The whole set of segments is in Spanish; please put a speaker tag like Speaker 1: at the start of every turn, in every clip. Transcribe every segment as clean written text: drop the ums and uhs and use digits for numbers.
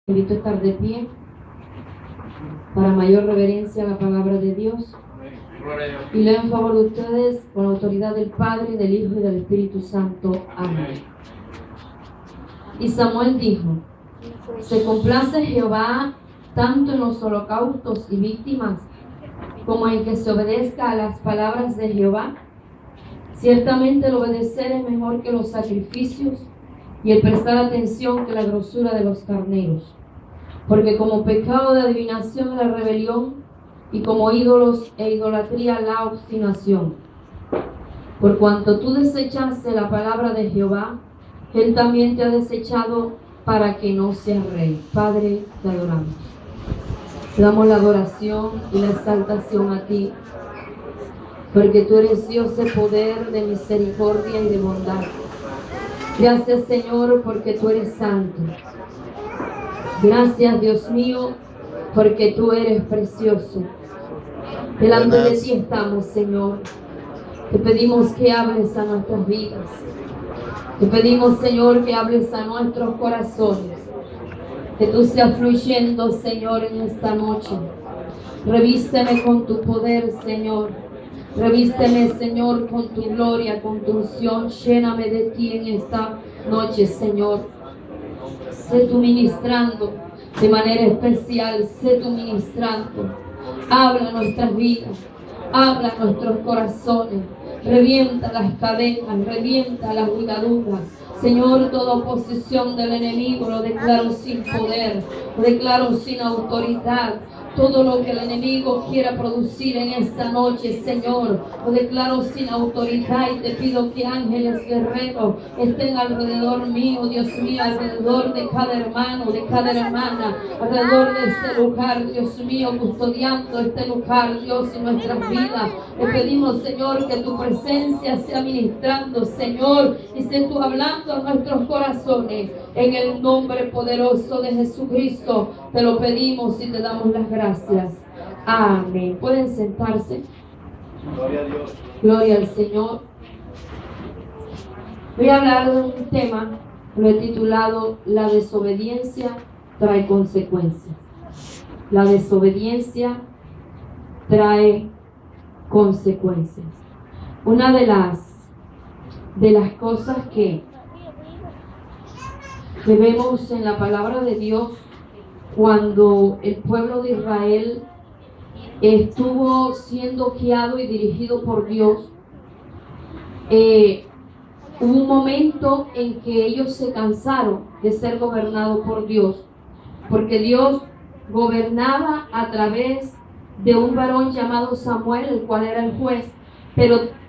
Speaker 1: Invito a estar de pie para mayor reverencia a la palabra de Dios. Y leo en favor de ustedes con la autoridad del Padre, del Hijo y del Espíritu Santo. Amén. Y Samuel dijo: se complace Jehová tanto en los holocaustos y víctimas como en que se obedezca a las palabras de Jehová. Ciertamente el obedecer es mejor que los sacrificios, y el prestar atención que la grosura de los carneros. Porque como pecado de adivinación la rebelión, y como ídolos e idolatría la obstinación. Por cuanto tú desechaste la palabra de Jehová, Él también te ha desechado para que no seas rey. Padre, te adoramos. Te damos la adoración y la exaltación a ti, porque tú eres Dios de poder, de misericordia y de bondad. Gracias, Señor, porque tú eres santo. Gracias, Dios mío, porque tú eres precioso. Delante de ti estamos, Señor. Te pedimos que hables a nuestras vidas. Te pedimos, Señor, que hables a nuestros corazones. Que tú seas fluyendo, Señor, en esta noche. Revísteme con tu poder, Señor. Revísteme, Señor, con tu gloria, con tu unción. Lléname de ti en esta noche, Señor. Sé tú ministrando de manera especial. Sé tú ministrando. Habla nuestras vidas. Habla nuestros corazones. Revienta las cadenas. Revienta las ligaduras. Señor, toda oposición del enemigo lo declaro sin poder. Lo declaro sin autoridad. Todo lo que el enemigo quiera producir en esta noche, Señor, lo declaro sin autoridad y te pido que ángeles guerreros estén alrededor mío, Dios mío, alrededor de cada hermano, de cada hermana, alrededor de este lugar, Dios mío, custodiando este lugar, Dios, en nuestras vidas. Te pedimos, Señor, que tu presencia sea ministrando, Señor, y esté tú hablando a nuestros corazones. En el nombre poderoso de Jesucristo te lo pedimos y te damos las gracias. Amén. Pueden sentarse.
Speaker 2: Gloria a Dios.
Speaker 1: Gloria al Señor. Voy a hablar de un tema, lo he titulado La desobediencia trae consecuencias. La desobediencia trae consecuencias. Una de las cosas que vemos en la palabra de Dios, cuando el pueblo de Israel estuvo siendo guiado y dirigido por Dios, hubo un momento en que ellos se cansaron de ser gobernados por Dios, porque Dios gobernaba a través de un varón llamado Samuel, el cual era el juez, pero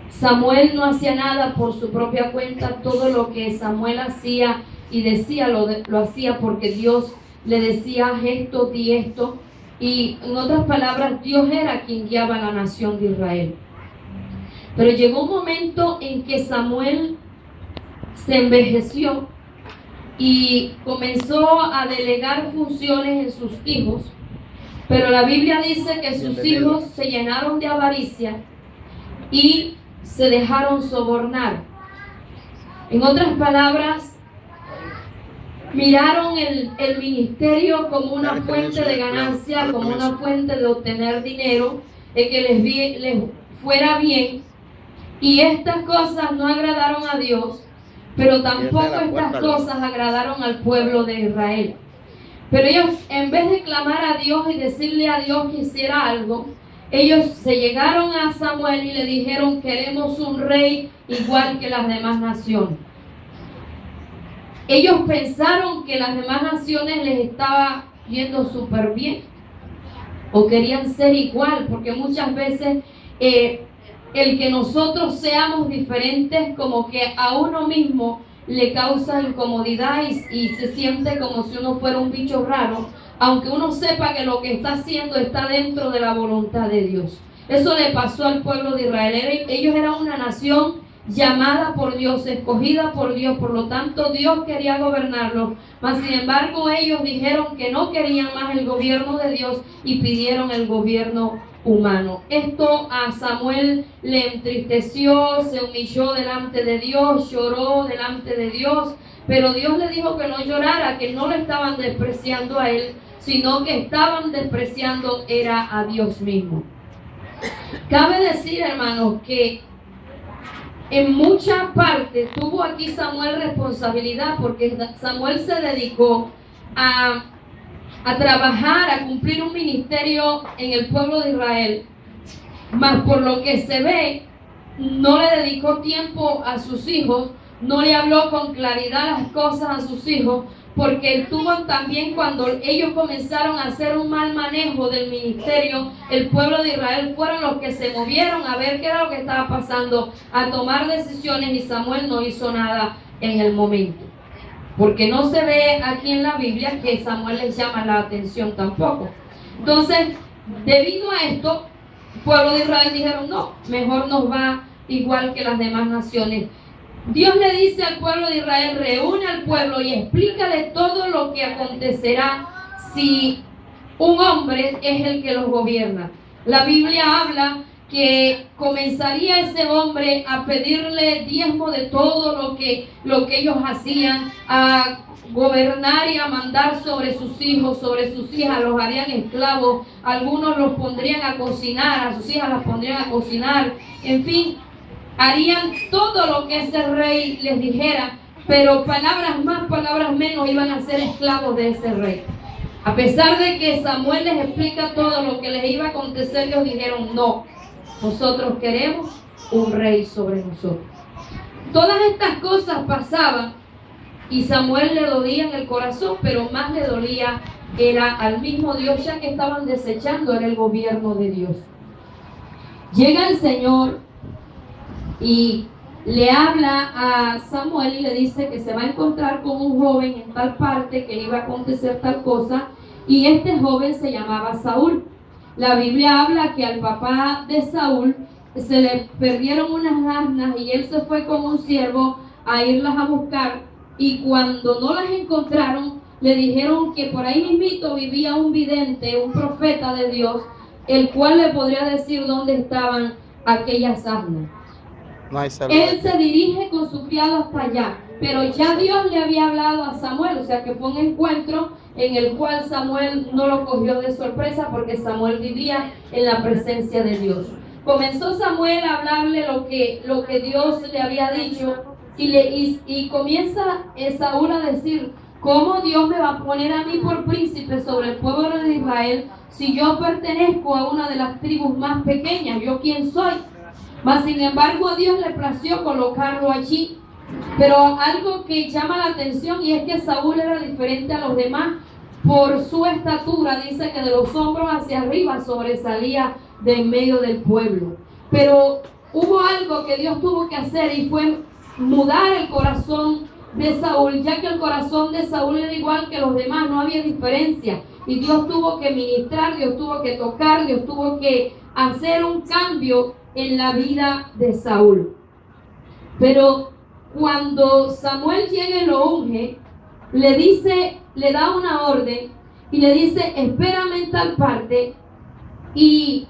Speaker 1: Samuel no hacía nada por su propia cuenta. Todo lo que Samuel hacía y decía lo hacía porque Dios le decía esto, di esto, y en otras palabras Dios era quien guiaba a la nación de Israel. Pero llegó un momento en que Samuel se envejeció y comenzó a delegar funciones en sus hijos, pero la Biblia dice que sus hijos se llenaron de avaricia y se dejaron sobornar. En otras palabras, miraron el ministerio como una fuente de ganancia, como una fuente de obtener dinero, de que les fuera bien, y estas cosas no agradaron a Dios, pero tampoco estas cosas agradaron al pueblo de Israel. Pero ellos, en vez de clamar a Dios y decirle a Dios que hiciera algo, ellos se llegaron a Samuel y le dijeron: queremos un rey igual que las demás naciones. Ellos pensaron que las demás naciones les estaba yendo súper bien, o querían ser igual, porque muchas veces el que nosotros seamos diferentes como que a uno mismo le causa incomodidad y se siente como si uno fuera un bicho raro, aunque uno sepa que lo que está haciendo está dentro de la voluntad de Dios. Eso le pasó al pueblo de Israel. Ellos eran una nación llamada por Dios, escogida por Dios, por lo tanto Dios quería gobernarlos, mas sin embargo ellos dijeron que no querían más el gobierno de Dios y pidieron el gobierno humano. Esto a Samuel le entristeció, se humilló delante de Dios, lloró delante de Dios, pero Dios le dijo que no llorara, que no le estaban despreciando a él, sino que estaban despreciando era a Dios mismo. Cabe decir, hermanos, que en mucha parte tuvo aquí Samuel responsabilidad, porque Samuel se dedicó a trabajar, a cumplir un ministerio en el pueblo de Israel. Mas por lo que se ve, no le dedicó tiempo a sus hijos, no le habló con claridad las cosas a sus hijos, porque tuvo también, cuando ellos comenzaron a hacer un mal manejo del ministerio, el pueblo de Israel fueron los que se movieron a ver qué era lo que estaba pasando, a tomar decisiones, y Samuel no hizo nada en el momento. Porque no se ve aquí en la Biblia que Samuel les llama la atención tampoco. Entonces, debido a esto, el pueblo de Israel dijeron, no, mejor nos va igual que las demás naciones. Dios le dice al pueblo de Israel, reúne al pueblo y explícale todo lo que acontecerá si un hombre es el que los gobierna. La Biblia habla que comenzaría ese hombre a pedirle diezmo de todo lo que ellos hacían, a gobernar y a mandar sobre sus hijos, sobre sus hijas, los harían esclavos, algunos los pondrían a cocinar, a sus hijas las pondrían a cocinar, en fin, harían todo lo que ese rey les dijera, pero palabras más, palabras menos, iban a ser esclavos de ese rey. A pesar de que Samuel les explica todo lo que les iba a acontecer, ellos dijeron, no, nosotros queremos un rey sobre nosotros. Todas estas cosas pasaban y Samuel le dolía en el corazón, pero más le dolía era al mismo Dios, ya que estaban desechando era el gobierno de Dios. Llega el Señor y le habla a Samuel y le dice que se va a encontrar con un joven en tal parte, que iba a acontecer tal cosa, y este joven se llamaba Saúl. La Biblia habla que al papá de Saúl se le perdieron unas asnas y él se fue con un siervo a irlas a buscar, y cuando no las encontraron le dijeron que por ahí mismito vivía un vidente, un profeta de Dios, el cual le podría decir dónde estaban aquellas asnas. Él se dirige con su criado hasta allá, pero ya Dios le había hablado a Samuel, o sea que fue un encuentro en el cual Samuel no lo cogió de sorpresa, porque Samuel vivía en la presencia de Dios. Comenzó Samuel a hablarle lo que Dios le había dicho, y comienza Saúl a decir, ¿cómo Dios me va a poner a mí por príncipe sobre el pueblo de Israel si yo pertenezco a una de las tribus más pequeñas? ¿Yo quién soy? Mas sin embargo a Dios le plació colocarlo allí. Pero algo que llama la atención, y es que Saúl era diferente a los demás por su estatura. Dice que de los hombros hacia arriba sobresalía de en medio del pueblo. Pero hubo algo que Dios tuvo que hacer, y fue mudar el corazón de Saúl, ya que el corazón de Saúl era igual que los demás, no había diferencia, y Dios tuvo que ministrar, Dios tuvo que tocar, Dios tuvo que hacer un cambio en la vida de Saúl. Pero cuando Samuel llega y lo unge, le da una orden y le dice, espérame en tal parte, y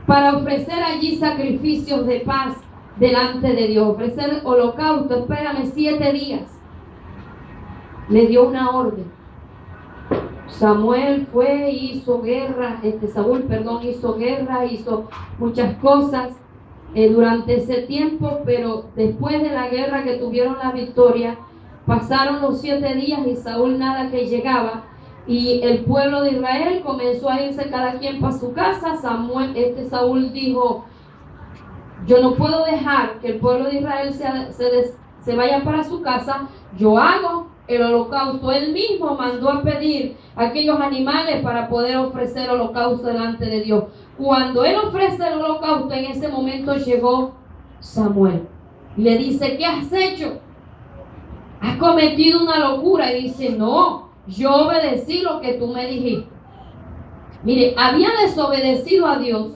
Speaker 1: para ofrecer allí sacrificios de paz delante de Dios, ofrecer holocausto, espérame 7 días. Le dio una orden. Saúl hizo guerra, hizo muchas cosas durante ese tiempo, pero después de la guerra que tuvieron la victoria, pasaron los 7 días y Saúl nada que llegaba, y el pueblo de Israel comenzó a irse cada quien para su casa. Saúl dijo, yo no puedo dejar que el pueblo de Israel se vaya para su casa, yo hago el holocausto. Él mismo mandó a pedir aquellos animales para poder ofrecer holocausto delante de Dios. Cuando él ofrece el holocausto, en ese momento llegó Samuel y le dice, ¿qué has hecho? Has cometido una locura. Y dice, no, yo obedecí lo que tú me dijiste. Mire, había desobedecido a Dios,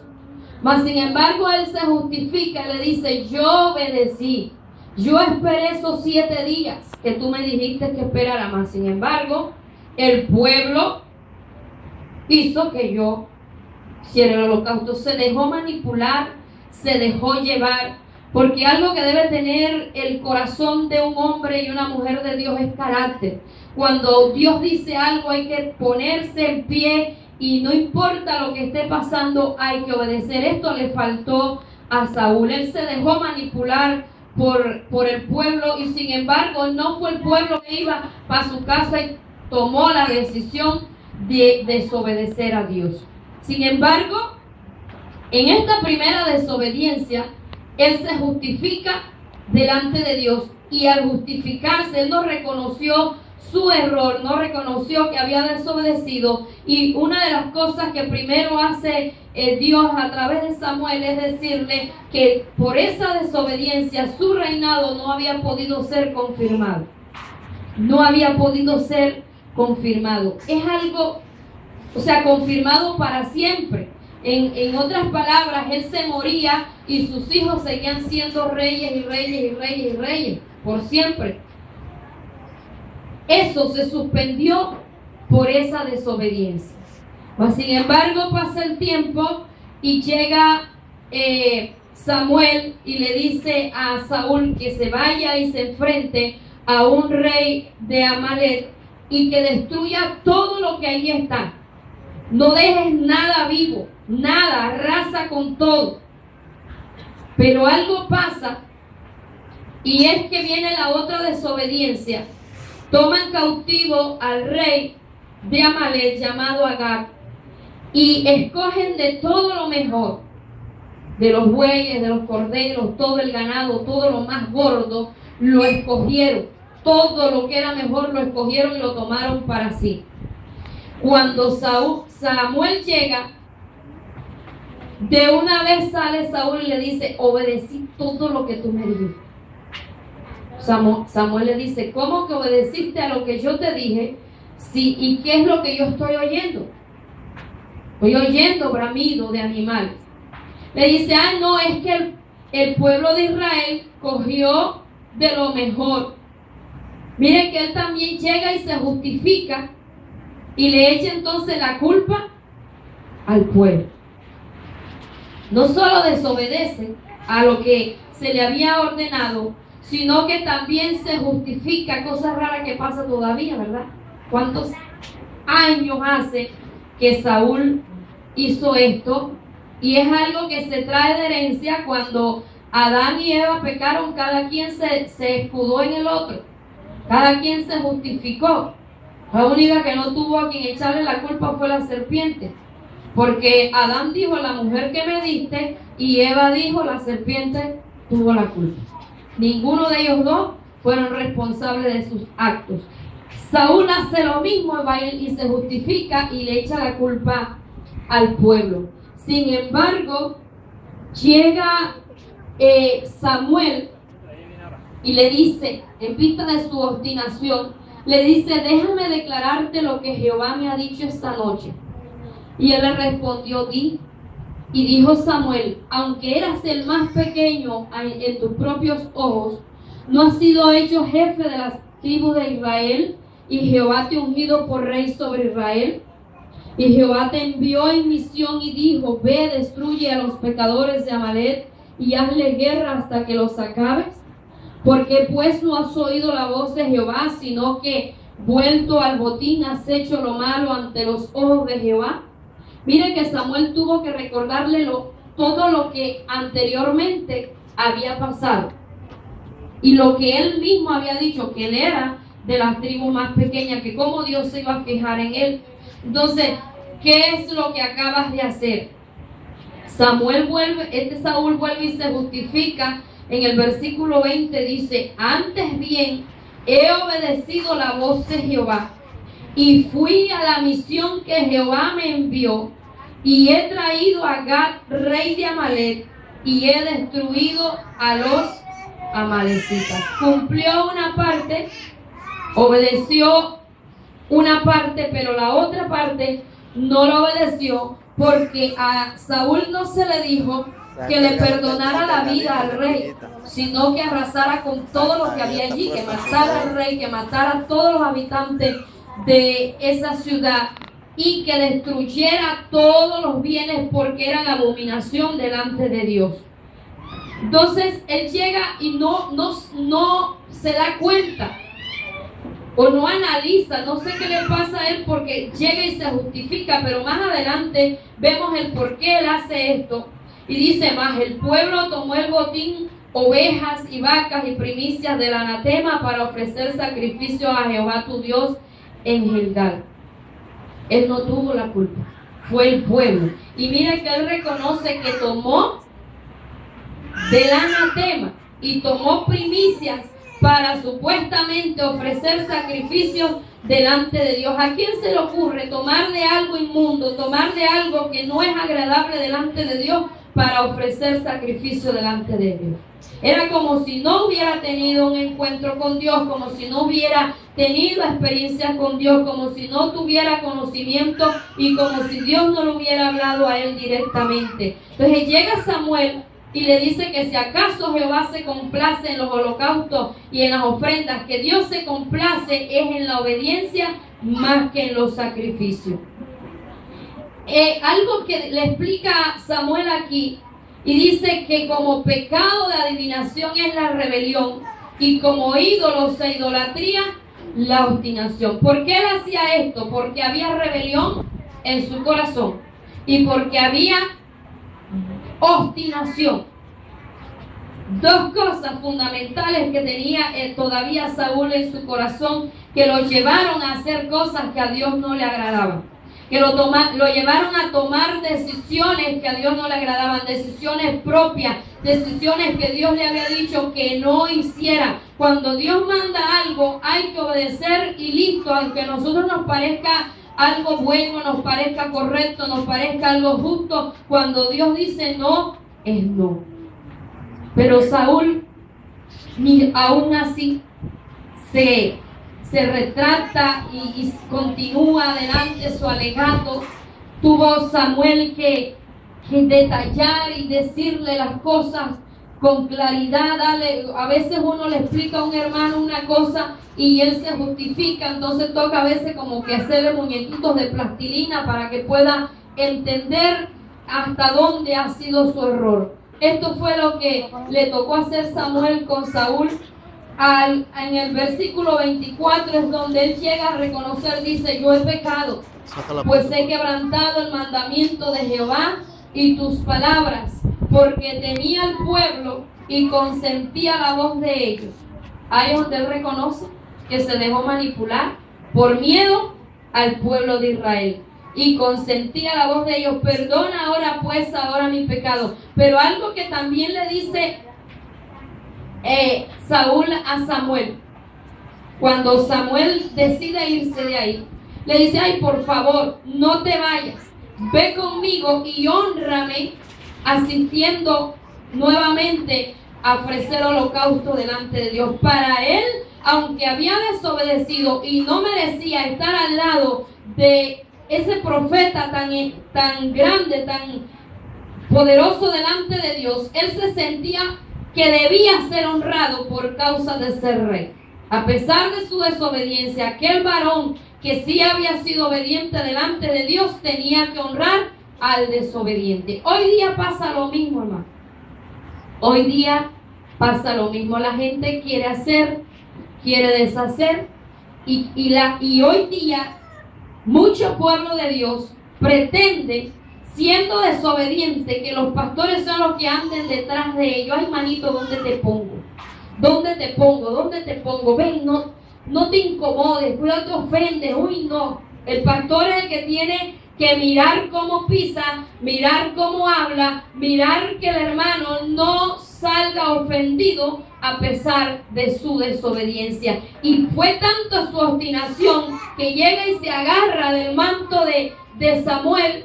Speaker 1: mas sin embargo él se justifica y le dice, yo obedecí, yo esperé esos 7 días que tú me dijiste que esperara, mas sin embargo el pueblo hizo que yo hiciera el holocausto. Se dejó manipular, se dejó llevar Porque algo que debe tener el corazón de un hombre y una mujer de Dios es carácter. Cuando Dios dice algo hay que ponerse en pie y no importa lo que esté pasando, hay que obedecer. Esto le faltó a Saúl. Él se dejó manipular por el pueblo y sin embargo no fue el pueblo que iba para su casa y tomó la decisión de desobedecer a Dios. Sin embargo, en esta primera desobediencia, él se justifica delante de Dios y al justificarse, él no reconoció su error, no reconoció que había desobedecido. Y una de las cosas que primero hace Dios a través de Samuel es decirle que por esa desobediencia su reinado no había podido ser confirmado. No había podido ser confirmado. Es algo, confirmado para siempre. En otras palabras, él se moría y sus hijos seguían siendo reyes y reyes y reyes y reyes por siempre. Eso se suspendió por esa desobediencia. Mas, sin embargo, pasa el tiempo y llega Samuel y le dice a Saúl que se vaya y se enfrente a un rey de Amalek y que destruya todo lo que ahí está. No dejes nada vivo, nada, arrasa con todo. Pero algo pasa y es que viene la otra desobediencia. Toman cautivo al rey de Amalek llamado Agag y escogen de todo lo mejor, de los bueyes, de los corderos, todo el ganado, todo lo más gordo, lo escogieron. Todo lo que era mejor lo escogieron y lo tomaron para sí. Cuando Samuel llega, de una vez sale Saúl y le dice: obedecí todo lo que tú me dijiste. Samuel le dice: ¿cómo que obedeciste a lo que yo te dije? Sí, ¿y qué es lo que yo estoy oyendo? Estoy oyendo bramido de animales. Le dice: no, es que el pueblo de Israel cogió de lo mejor. Miren que él también llega y se justifica y le echa entonces la culpa al pueblo. No solo desobedece a lo que se le había ordenado, sino que también se justifica, cosa rara que pasa todavía, ¿verdad? ¿Cuántos años hace que Saúl hizo esto? Y es algo que se trae de herencia. Cuando Adán y Eva pecaron, cada quien se escudó en el otro. Cada quien se justificó. La única que no tuvo a quien echarle la culpa fue la serpiente. Porque Adán dijo: la mujer que me diste, y Eva dijo: la serpiente tuvo la culpa. Ninguno de ellos dos fueron responsables de sus actos. Saúl hace lo mismo y se justifica y le echa la culpa al pueblo. Sin embargo, llega Samuel y le dice, en vista de su obstinación, le dice: déjame declararte lo que Jehová me ha dicho esta noche. Y él le respondió: di. Y dijo Samuel: aunque eras el más pequeño en tus propios ojos, no has sido hecho jefe de las tribus de Israel, y Jehová te ha ungido por rey sobre Israel. Y Jehová te envió en misión y dijo: ve, destruye a los pecadores de Amalek y hazle guerra hasta que los acabes. Porque pues no has oído la voz de Jehová, sino que vuelto al botín has hecho lo malo ante los ojos de Jehová. Mire que Samuel tuvo que recordarle todo lo que anteriormente había pasado y lo que él mismo había dicho, que él era de las tribus más pequeñas, que cómo Dios se iba a fijar en él. Entonces, ¿qué es lo que acabas de hacer? Saúl vuelve y se justifica. En el versículo 20 dice: antes bien he obedecido la voz de Jehová y fui a la misión que Jehová me envió, y he traído a Agag, rey de Amalek, y he destruido a los amalecitas. Cumplió una parte, obedeció una parte, pero la otra parte no lo obedeció, porque a Saúl no se le dijo que le perdonara la vida al rey, sino que arrasara con todo lo que había allí, que matara al rey, que matara a todos los habitantes de esa ciudad y que destruyera todos los bienes, porque eran abominación delante de Dios. Entonces él llega y no se da cuenta o no analiza, no sé qué le pasa a él porque llega y se justifica, pero más adelante vemos el por qué él hace esto. Y dice más, el pueblo tomó el botín, ovejas y vacas y primicias del anatema para ofrecer sacrificio a Jehová tu Dios en Gilgal. Él no tuvo la culpa, fue el pueblo. Y mira que él reconoce que tomó del anatema y tomó primicias para supuestamente ofrecer sacrificios delante de Dios. ¿A quién se le ocurre tomar de algo inmundo, tomar de algo que no es agradable delante de Dios para ofrecer sacrificio delante de Dios? Era como si no hubiera tenido un encuentro con Dios, como si no hubiera tenido experiencias con Dios, como si no tuviera conocimiento y como si Dios no le hubiera hablado a él directamente. Entonces llega Samuel y le dice que si acaso Jehová se complace en los holocaustos y en las ofrendas, que Dios se complace es en la obediencia más que en los sacrificios. Algo que le explica Samuel aquí, y dice que como pecado de adivinación es la rebelión, y como ídolos e idolatría, la obstinación. ¿Por qué él hacía esto? Porque había rebelión en su corazón, y porque había obstinación. Dos cosas fundamentales que tenía todavía Saúl en su corazón, que lo llevaron a hacer cosas que a Dios no le agradaban, que lo llevaron a tomar decisiones que a Dios no le agradaban, decisiones propias, decisiones que Dios le había dicho que no hiciera. Cuando Dios manda algo hay que obedecer y listo, aunque a nosotros nos parezca algo bueno, nos parezca correcto, nos parezca algo justo, cuando Dios dice no, es no. Pero Saúl aún así se retracta y continúa adelante su alegato. Tuvo Samuel que detallar y decirle las cosas con claridad. A veces uno le explica a un hermano una cosa y él se justifica, entonces toca a veces como que hacerle muñequitos de plastilina para que pueda entender hasta dónde ha sido su error. Esto fue lo que le tocó hacer Samuel con Saúl. En el versículo 24 es donde él llega a reconocer, dice: yo he pecado, pues he quebrantado el mandamiento de Jehová y tus palabras, porque temía al pueblo y consentía la voz de ellos. Ahí es donde él reconoce que se dejó manipular por miedo al pueblo de Israel y consentía la voz de ellos. Perdona ahora pues ahora mi pecado. Pero algo que también le dice Saúl a Samuel, cuando Samuel decide irse de ahí, le dice: ay, por favor, no te vayas, ve conmigo y hónrame asistiendo nuevamente a ofrecer holocausto delante de Dios. Para él, aunque había desobedecido y no merecía estar al lado de ese profeta tan grande, tan poderoso delante de Dios, él se sentía que debía ser honrado por causa de ser rey. A pesar de su desobediencia, aquel varón que sí había sido obediente delante de Dios tenía que honrar al desobediente. Hoy día pasa lo mismo, hermano. Hoy día pasa lo mismo. La gente quiere hacer, quiere deshacer, y hoy día mucho pueblo de Dios pretende, siendo desobediente, que los pastores son los que anden detrás de ellos. Ay, manito, ¿dónde te pongo? ¿Dónde te pongo? ¿Dónde te pongo? Ven, no te incomodes, cuidado, te ofendes. Uy, no. El pastor es el que tiene que mirar cómo pisa, mirar cómo habla, mirar que el hermano no salga ofendido a pesar de su desobediencia. Y fue tanto su obstinación que llega y se agarra del manto de Samuel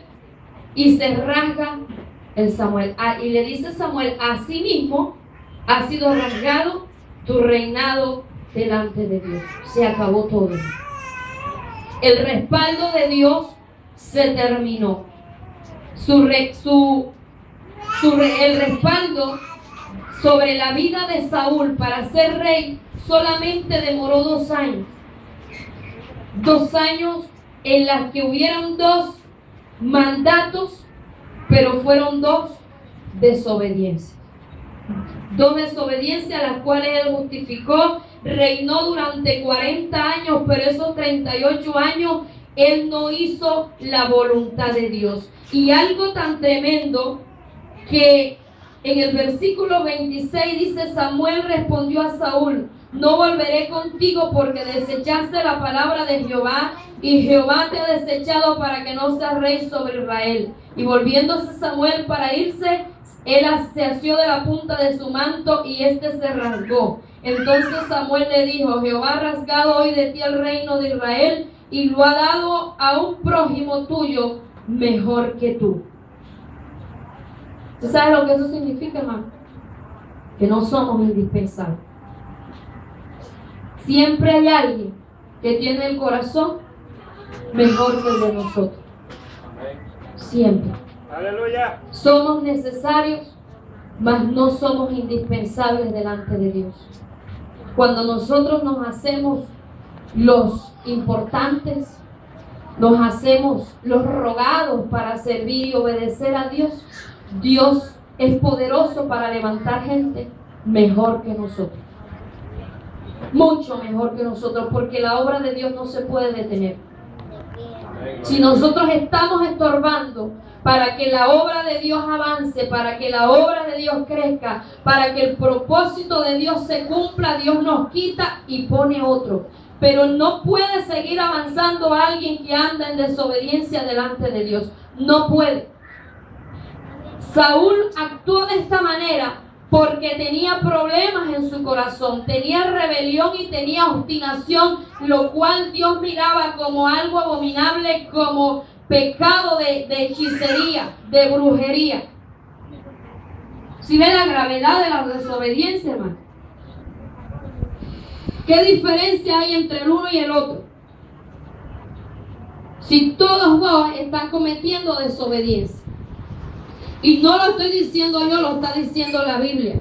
Speaker 1: y se rasga el Samuel. Y le dice Samuel: así mismo ha sido rasgado tu reinado delante de Dios. Se acabó todo. El respaldo de Dios se terminó. El respaldo sobre la vida de Saúl para ser rey solamente demoró 2 años. 2 años en las que hubieron 2 mandatos, pero fueron 2 desobediencias. 2 desobediencias, las cuales él justificó. Reinó durante 40 años, pero esos 38 años él no hizo la voluntad de Dios. Y algo tan tremendo que en el versículo 26 dice: Samuel respondió a Saúl: no volveré contigo porque desechaste la palabra de Jehová, y Jehová te ha desechado para que no seas rey sobre Israel. Y volviéndose Samuel para irse, él se asió de la punta de su manto y éste se rasgó. Entonces Samuel le dijo: Jehová ha rasgado hoy de ti el reino de Israel y lo ha dado a un prójimo tuyo mejor que tú. ¿Usted sabe lo que eso significa, hermano? Que no somos indispensables. Siempre hay alguien que tiene el corazón mejor que el de nosotros. Siempre.
Speaker 2: Aleluya.
Speaker 1: Somos necesarios, mas no somos indispensables delante de Dios. Cuando nosotros nos hacemos los importantes, nos hacemos los rogados para servir y obedecer a Dios, Dios es poderoso para levantar gente mejor que nosotros. Mucho mejor que nosotros, porque la obra de Dios no se puede detener. Si nosotros estamos estorbando para que la obra de Dios avance, para que la obra de Dios crezca, para que el propósito de Dios se cumpla, Dios nos quita y pone otro. Pero no puede seguir avanzando alguien que anda en desobediencia delante de Dios. No puede. Saúl actuó de esta manera porque tenía problemas en su corazón, tenía rebelión y tenía obstinación, lo cual Dios miraba como algo abominable, como pecado de hechicería, de brujería. ¿Sí ve la gravedad de la desobediencia, hermano? ¿Qué diferencia hay entre el uno y el otro? Si todos dos están cometiendo desobediencia. Y no lo estoy diciendo yo, lo está diciendo la Biblia.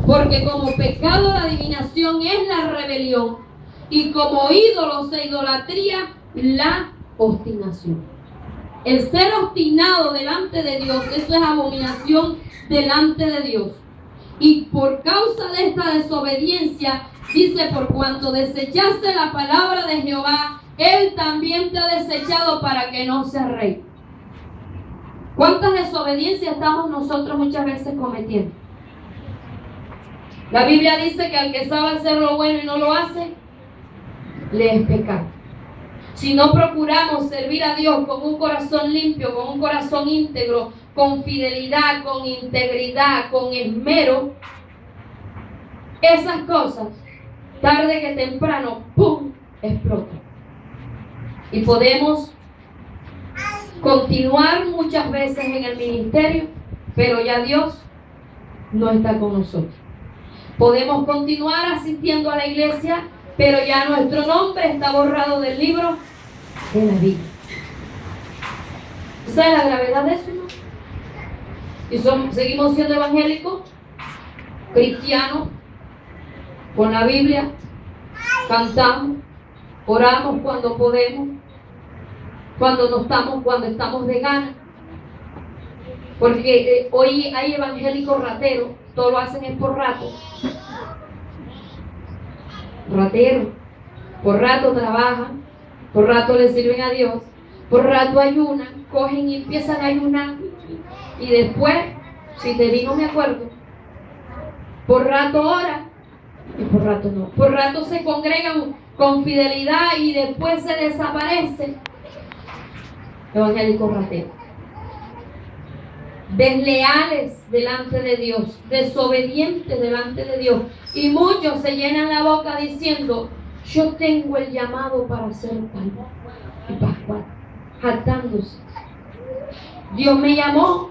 Speaker 1: Porque como pecado de adivinación es la rebelión, y como ídolos e idolatría, la obstinación. El ser obstinado delante de Dios, eso es abominación delante de Dios. Y por causa de esta desobediencia, dice: por cuanto desechaste la palabra de Jehová, Él también te ha desechado para que no seas rey. ¿Cuántas desobediencias estamos nosotros muchas veces cometiendo? La Biblia dice que al que sabe hacer lo bueno y no lo hace, le es pecado. Si no procuramos servir a Dios con un corazón limpio, con un corazón íntegro, con fidelidad, con integridad, con esmero, esas cosas, tarde que temprano, ¡pum!, explotan. Y podemos continuar muchas veces en el ministerio, pero ya Dios no está con nosotros. Podemos continuar asistiendo a la iglesia, pero ya nuestro nombre está borrado del libro de la vida. ¿Sabe la gravedad de eso, no? Y seguimos siendo evangélicos, cristianos, con la Biblia, cantamos, oramos cuando podemos, cuando estamos de gana. Porque hoy hay evangélicos rateros, todo lo hacen es por rato. Rateros, por rato trabajan, por rato le sirven a Dios, por rato ayunan, cogen y empiezan a ayunar, y después, si te vi no me acuerdo, por rato oran y por rato no, por rato se congregan con fidelidad y después se desaparecen. Evangélicos rateros, desleales delante de Dios, desobedientes delante de Dios, y muchos se llenan la boca diciendo: yo tengo el llamado para ser tal y pascual, jactándose. Dios me llamó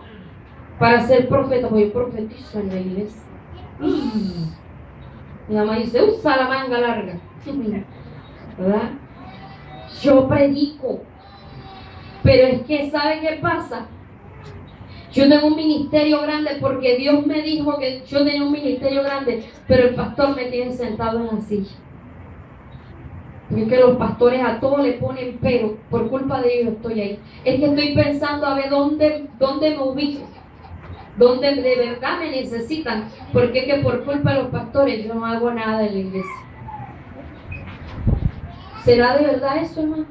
Speaker 1: para ser profeta, porque yo profetizo en la iglesia. Mi mamá dice: usa la manga larga, ¿verdad? Yo predico, pero es que ¿sabe qué pasa? Yo tengo un ministerio grande porque Dios me dijo que yo tenía un ministerio grande, pero el pastor me tiene sentado en la silla. Porque es que los pastores a todos le ponen pero, por culpa de ellos estoy ahí. Es que estoy pensando a ver dónde me ubico. donde de verdad me necesitan, porque es que por culpa de los pastores yo no hago nada en la iglesia. ¿Será de verdad eso, hermano?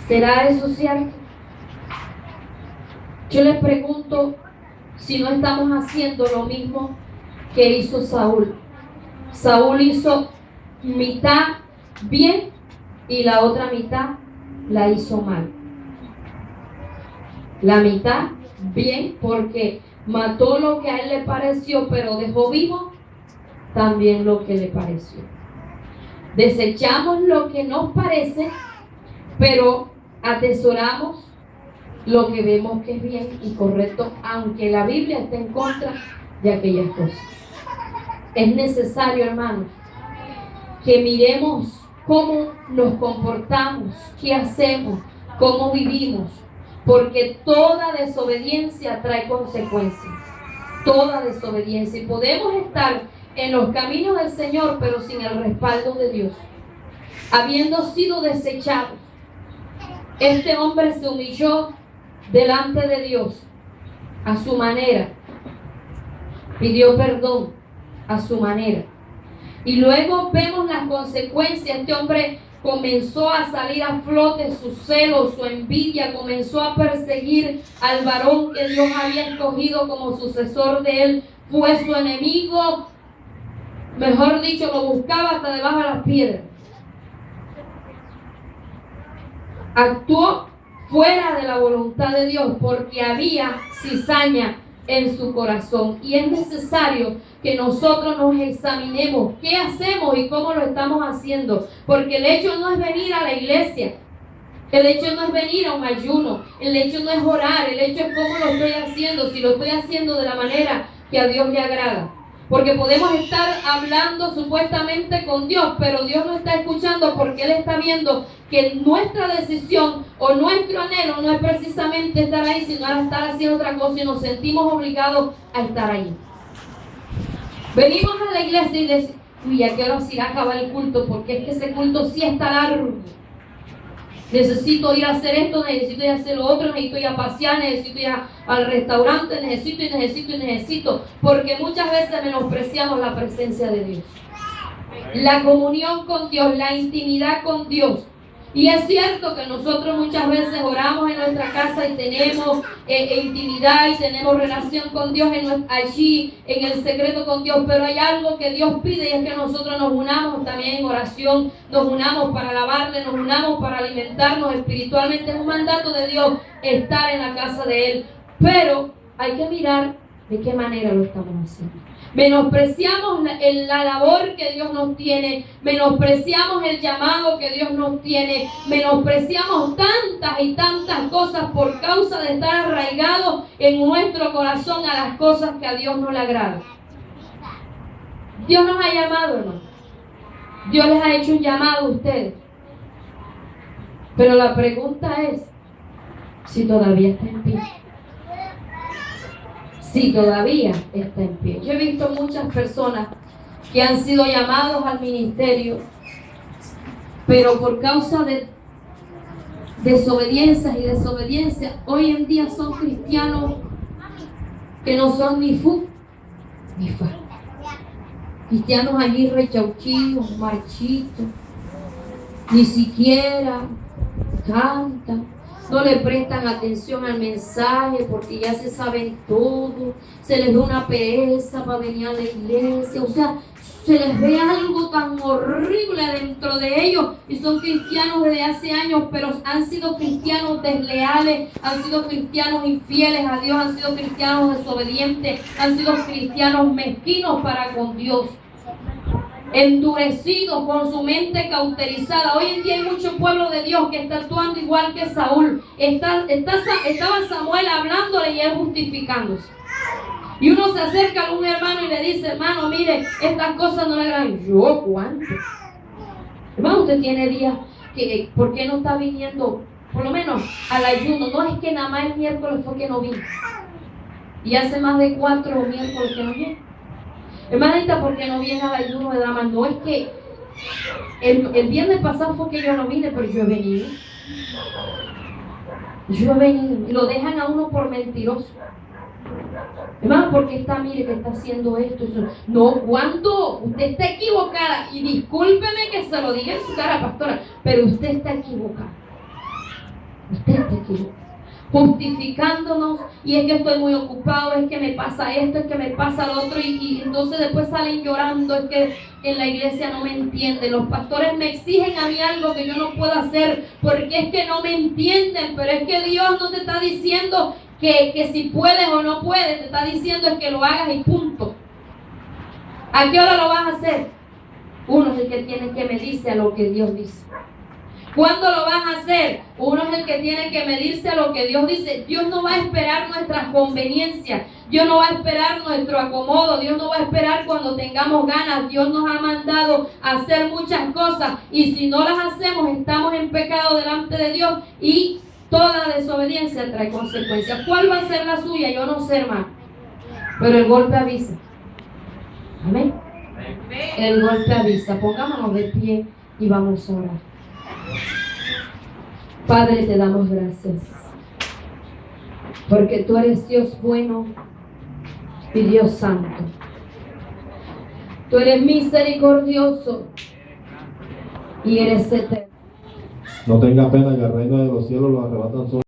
Speaker 1: ¿Será eso cierto? Yo les pregunto si no estamos haciendo lo mismo que hizo Saúl. Saúl hizo mitad bien y la otra mitad la hizo mal. La mitad bien porque mató lo que a él le pareció, pero dejó vivo también lo que le pareció. Desechamos lo que nos parece, pero atesoramos lo que vemos que es bien y correcto, aunque la Biblia esté en contra de aquellas cosas. Es necesario, hermanos, que miremos cómo nos comportamos, qué hacemos, cómo vivimos, porque toda desobediencia trae consecuencias. Toda desobediencia. Y podemos estar en los caminos del Señor, pero sin el respaldo de Dios, habiendo sido desechados. Este hombre se humilló delante de Dios a su manera, pidió perdón a su manera, y luego vemos las consecuencias. Este hombre comenzó a salir a flote, su celo, su envidia, comenzó a perseguir al varón que Dios había escogido como sucesor de él. Fue su enemigo, mejor dicho, lo buscaba hasta debajo de las piedras. Actuó fuera de la voluntad de Dios porque había cizaña en su corazón. Y es necesario que nosotros nos examinemos qué hacemos y cómo lo estamos haciendo, porque el hecho no es venir a la iglesia, el hecho no es venir a un ayuno, el hecho no es orar, el hecho es cómo lo estoy haciendo, si lo estoy haciendo de la manera que a Dios le agrada. Porque podemos estar hablando supuestamente con Dios, pero Dios no está escuchando porque Él está viendo que nuestra decisión o nuestro anhelo no es precisamente estar ahí, sino estar haciendo otra cosa y nos sentimos obligados a estar ahí. Venimos a la iglesia y decimos, uy, ¿a qué hora se irá a acabar el culto? Porque es que ese culto sí está largo. Necesito ir a hacer esto, necesito ir a hacer lo otro, necesito ir a pasear, necesito ir al restaurante, necesito, porque muchas veces menospreciamos la presencia de Dios, la comunión con Dios, la intimidad con Dios. Y es cierto que nosotros muchas veces oramos en nuestra casa y tenemos intimidad y tenemos relación con Dios allí en el secreto con Dios, pero hay algo que Dios pide y es que nosotros nos unamos también en oración, nos unamos para alabarle, nos unamos para alimentarnos espiritualmente. Es un mandato de Dios estar en la casa de Él, pero hay que mirar de qué manera lo estamos haciendo. Menospreciamos la labor que Dios nos tiene, menospreciamos el llamado que Dios nos tiene, menospreciamos tantas y tantas cosas por causa de estar arraigados en nuestro corazón a las cosas que a Dios no le agradan. Dios nos ha llamado, hermano. Dios les ha hecho un llamado a ustedes. Pero la pregunta es si todavía está en pie. Si todavía está en pie. Yo he visto muchas personas que han sido llamados al ministerio, pero por causa de desobediencias y desobediencias, hoy en día son cristianos que no son ni fu ni fa. Cristianos allí rechauchidos, marchitos, ni siquiera cantan. No le prestan atención al mensaje porque ya se saben todo. Se les da una pereza para venir a la iglesia. O sea, se les ve algo tan horrible dentro de ellos. Y son cristianos desde hace años, pero han sido cristianos desleales, han sido cristianos infieles a Dios, han sido cristianos desobedientes, han sido cristianos mezquinos para con Dios, endurecidos, con su mente cauterizada. Hoy en día hay mucho pueblo de Dios que está actuando igual que Saúl. Estaba Samuel hablándole y él justificándose. Y uno se acerca a un hermano y le dice, hermano, mire, estas cosas no le agradan. ¿Yo cuánto? Hermano, usted tiene días que, ¿por qué no está viniendo por lo menos al ayuno? No es que nada más el miércoles fue que no vino. Y hace más de 4 miércoles que no viene. Hermanita, ¿por qué no viene al ayuno de damas? No, es que el viernes pasado fue que yo no vine, pero yo he venido. Yo he venido y lo dejan a uno por mentiroso. Hermano, porque está, mire que está haciendo esto, eso. No, cuando usted está equivocada, y discúlpeme que se lo diga en su cara, pastora, pero usted está equivocada. Usted está equivocada. Justificándonos, y es que estoy muy ocupado, es que me pasa esto, es que me pasa lo otro, y entonces después salen llorando, es que en la iglesia no me entienden, los pastores me exigen a mí algo que yo no puedo hacer, porque es que no me entienden, pero es que Dios no te está diciendo que si puedes o no puedes, te está diciendo es que lo hagas y punto. ¿A qué hora lo vas a hacer? Uno es el que tiene que medirse a lo que Dios dice. ¿Cuándo lo vas a hacer? Uno es el que tiene que medirse a lo que Dios dice. Dios no va a esperar nuestras conveniencias. Dios no va a esperar nuestro acomodo. Dios no va a esperar cuando tengamos ganas. Dios nos ha mandado a hacer muchas cosas. Y si no las hacemos, estamos en pecado delante de Dios. Y toda desobediencia trae consecuencias. ¿Cuál va a ser la suya? Yo no sé, hermano. Pero el golpe avisa. Amén. El golpe avisa. Pongámonos de pie y vamos a orar. Padre, te damos gracias, porque tú eres Dios bueno y Dios santo. Tú eres misericordioso y eres eterno.
Speaker 3: No tenga pena, que el reino de los cielos lo arrebatan solo.